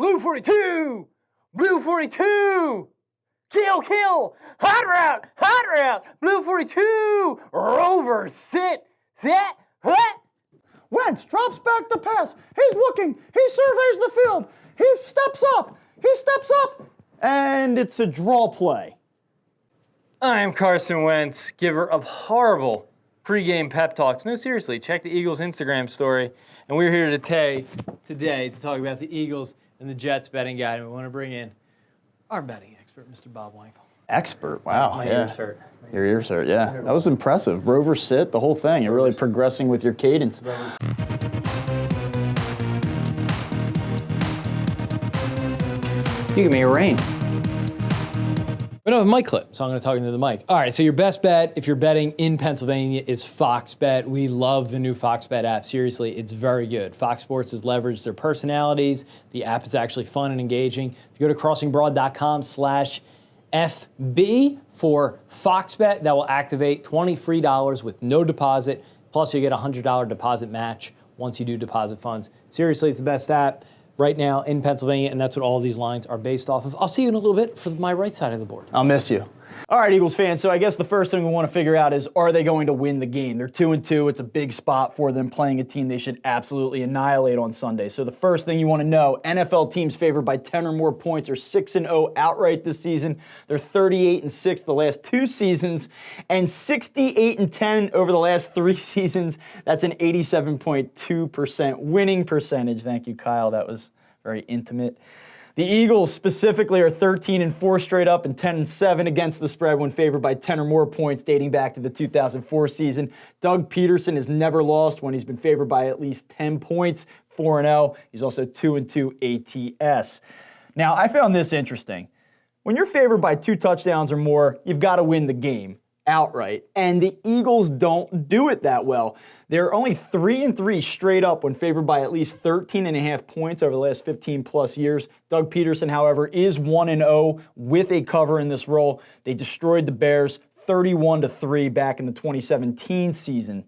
Blue 42! Blue 42! Kill, kill! Hot route! Blue 42! Rover, sit, hut! Wentz drops back the pass. He's looking. He surveys the field. He steps up. And it's a draw play. I am Carson Wentz, giver of horrible pregame pep talks. No, seriously, check the Eagles Instagram story. And we're here today to talk about the Eagles and the Jets betting guide. And we want to bring in our betting expert, Mr. Bob Wankel. Expert, wow. My ears hurt. Your ears hurt, yeah. That was impressive. Rover sit, the whole thing. You're really progressing with your cadence. You give me a rain. We don't have a mic clip, so I'm going to talk into the mic. All right, so your best bet if you're betting in Pennsylvania is Fox Bet. We love the new Fox Bet app. Seriously, it's very good. Fox Sports has leveraged their personalities. The app is actually fun and engaging. If you go to crossingbroad.com/FB for Fox Bet, that will activate $20 free with no deposit. Plus, you get a $100 deposit match once you do deposit funds. Seriously, it's the best app right now in Pennsylvania, and that's what all of these lines are based off of. I'll see you in a little bit for my right side of the board. I'll miss you. All right, Eagles fans, so I guess the first thing we want to figure out is, are they going to win the game? They're 2-2. It's a big spot for them playing a team they should absolutely annihilate on Sunday. So the first thing you want to know, NFL teams favored by 10 or more points are 6-0 outright this season. They're 38-6 the last two seasons and 68-10 over the last three seasons. That's an 87.2% winning percentage. Thank you, Kyle. That was very intimate. The Eagles specifically are 13-4 straight up and 10-7 against the spread when favored by 10 or more points dating back to the 2004 season. Doug Peterson has never lost when he's been favored by at least 10 points, 4-0. He's also 2-2 ATS. Now, I found this interesting. When you're favored by 2 touchdowns or more, you've got to win the game outright. And the Eagles don't do it that well. They're only 3-3 straight up when favored by at least 13.5 points over the last 15 plus years. Doug Peterson, however, is 1-0 with a cover in this role. They destroyed the Bears 31-3 back in the 2017 season.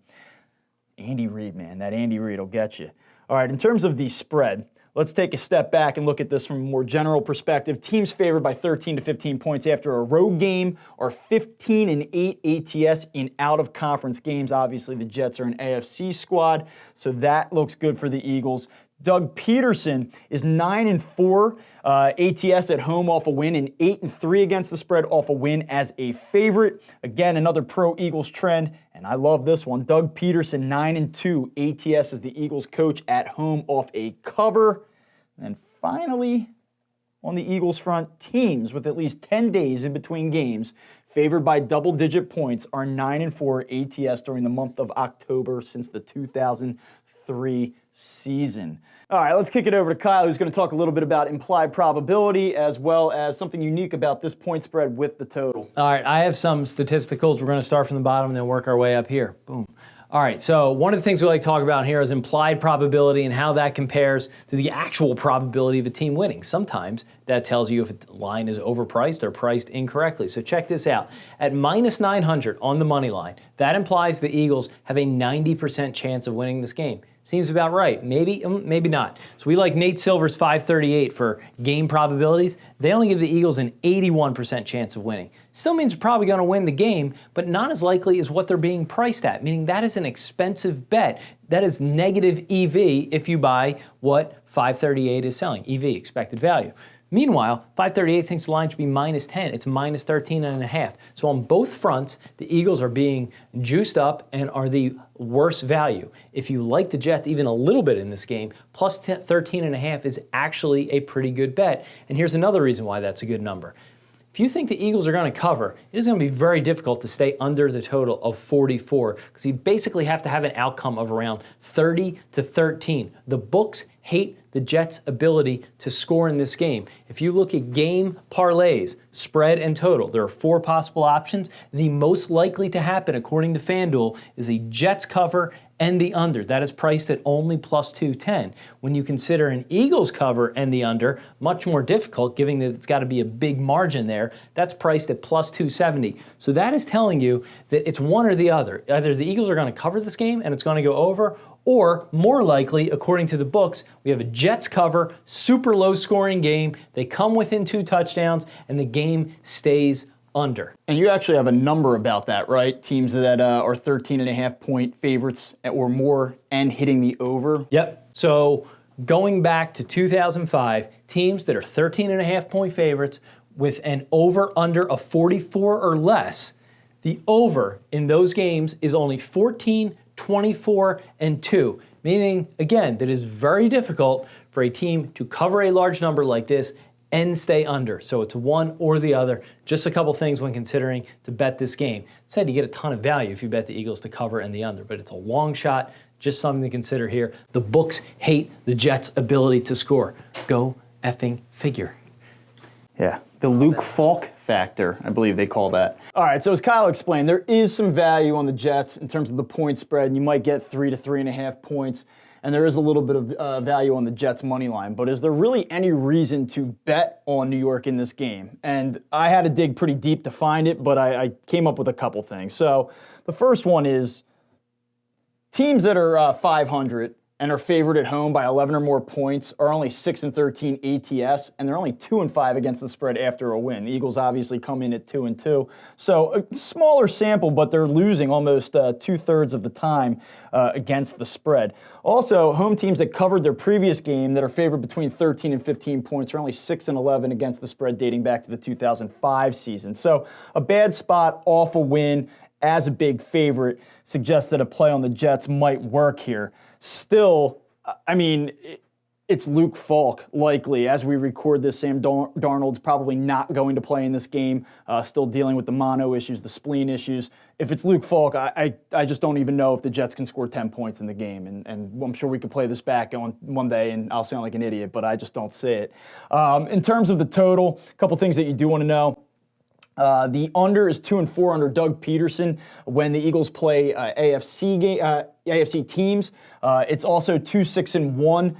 Andy Reid, man, that Andy Reid will get you. All right, in terms of the spread, let's take a step back and look at this from a more general perspective. Teams favored by 13 to 15 points after a road game are 15-8 ATS in out-of-conference games. Obviously, the Jets are an AFC squad, so that looks good for the Eagles. Doug Peterson is 9-4 ATS at home off a win and 8-3 against the spread off a win as a favorite. Again, another pro-Eagles trend, and I love this one. Doug Peterson, 9-2 ATS as the Eagles coach at home off a cover. And then finally, on the Eagles front, teams with at least 10 days in between games favored by double-digit points are 9-4 ATS during the month of October since the 2003 season. All right, let's kick it over to Kyle, who's going to talk a little bit about implied probability as well as something unique about this point spread with the total. All right, I have some statisticals. We're going to start from the bottom and then work our way up here. Boom. All right, so one of the things we like to talk about here is implied probability and how that compares to the actual probability of a team winning. Sometimes that tells you if a line is overpriced or priced incorrectly. So check this out. At -900 on the money line, that implies the Eagles have a 90% chance of winning this game. Seems about right. Maybe, maybe not. So we like Nate Silver's 538 for game probabilities. They only give the Eagles an 81% chance of winning. Still means they're probably going to win the game, but not as likely as what they're being priced at, meaning that is an expensive bet. That is negative EV if you buy what 538 is selling, EV, expected value. Meanwhile, 538 thinks the line should be -10. It's -13.5. So on both fronts, the Eagles are being juiced up and are the worse value. If you like the Jets even a little bit in this game, plus 13.5 is actually a pretty good bet. And here's another reason why that's a good number. If you think the Eagles are going to cover, it is going to be very difficult to stay under the total of 44 because you basically have to have an outcome of around 30-13. The books hate the Jets' ability to score in this game. If you look at game parlays, spread and total, there are 4 possible options. The most likely to happen, according to FanDuel, is a Jets cover and the under. That is priced at only +210. When you consider an Eagles cover and the under, much more difficult, given that it's got to be a big margin there, that's priced at +270. So that is telling you that it's one or the other. Either the Eagles are going to cover this game and it's going to go over, Or, more likely, according to the books, we have a Jets cover, super low scoring game. They come within 2 touchdowns, and the game stays under. And you actually have a number about that, right? Teams that are 13.5-point favorites or more and hitting the over. Yep. So going back to 2005, teams that are 13.5-point favorites with an over-under of 44 or less, the over in those games is only 14, 24, and 2. Meaning, again, that it is very difficult for a team to cover a large number like this and stay under. So it's one or the other. Just a couple things when considering to bet this game. Said you get a ton of value if you bet the Eagles to cover and the under, but it's a long shot. Just something to consider here. The books hate the Jets' ability to score. Go effing figure. Yeah, the Luke Falk factor, I believe they call that. All right, so as Kyle explained, there is some value on the Jets in terms of the point spread, and you might get 3 to 3.5 points, and there is a little bit of value on the Jets' money line. But is there really any reason to bet on New York in this game? And I had to dig pretty deep to find it, but I came up with a couple things. So the first one is teams that are 500 and are favored at home by 11 or more points are only 6-13 ATS, and they're only 2-5 against the spread after a win. The Eagles obviously come in at 2-2. So a smaller sample, but they're losing almost 2/3 of the time against the spread. Also, home teams that covered their previous game that are favored between 13 and 15 points are only 6-11 against the spread dating back to the 2005 season. So a bad spot off a win as a big favorite suggests that a play on the Jets might work here. Still, I mean, it's Luke Falk likely. As we record this, Sam Darnold's probably not going to play in this game, still dealing with the mono issues, the spleen issues. If it's Luke Falk, I just don't even know if the Jets can score 10 points in the game. And I'm sure we could play this back on Monday and I'll sound like an idiot, but I just don't see it. In terms of the total, a couple things that you do want to know. The under is 2-4 under Doug Peterson when the Eagles play AFC teams. It's also 2-6-1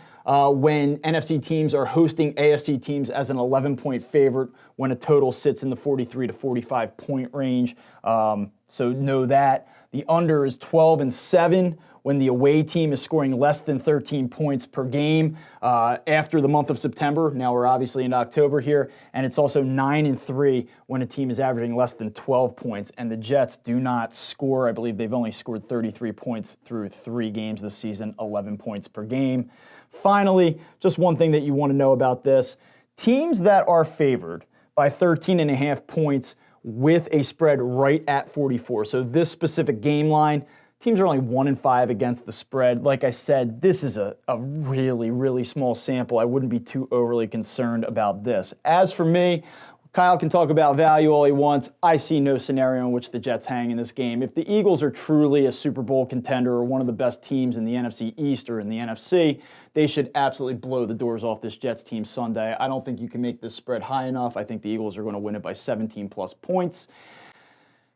when NFC teams are hosting AFC teams as an 11-point favorite when a total sits in the 43 to 45 point range. So know that. The under is 12-7 when the away team is scoring less than 13 points per game after the month of September. Now we're obviously in October here. And it's also 9-3 when a team is averaging less than 12 points. And the Jets do not score. I believe they've only scored 33 points through 3 games this season, 11 points per game. Finally, just one thing that you want to know about this. Teams that are favored by 13.5 points with a spread right at 44. So this specific game line, teams are only 1-5 against the spread. Like I said, this is a really, really small sample. I wouldn't be too overly concerned about this. As for me, Kyle can talk about value all he wants. I see no scenario in which the Jets hang in this game. If the Eagles are truly a Super Bowl contender or one of the best teams in the NFC East or in the NFC, they should absolutely blow the doors off this Jets team Sunday. I don't think you can make this spread high enough. I think the Eagles are going to win it by 17+ points.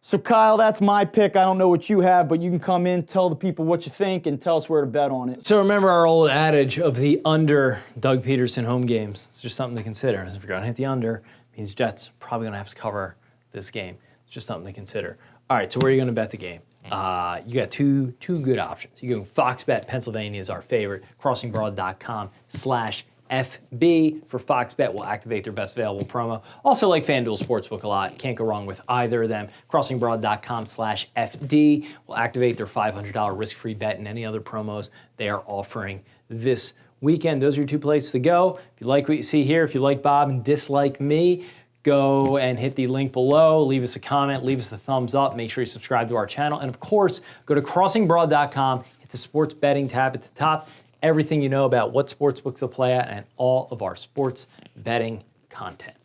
So, Kyle, that's my pick. I don't know what you have, but you can come in, tell the people what you think, and tell us where to bet on it. So remember our old adage of the under Doug Peterson home games. It's just something to consider. If you're going to hit the under, it means Jets probably going to have to cover this game. It's just something to consider. All right, so where are you going to bet the game? You got two good options. You go Fox Bet Pennsylvania is our favorite. CrossingBroad.com/FB for Fox Bet will activate their best available promo. Also like FanDuel Sportsbook a lot. Can't go wrong with either of them. CrossingBroad.com/FD will activate their $500 risk-free bet and any other promos they are offering this weekend. Those are your 2 places to go. If you like what you see here, if you like Bob and dislike me, go and hit the link below, leave us a comment, leave us a thumbs up, make sure you subscribe to our channel, and of course, go to crossingbroad.com, hit the sports betting tab at the top, everything you know about what sportsbooks to play at and all of our sports betting content.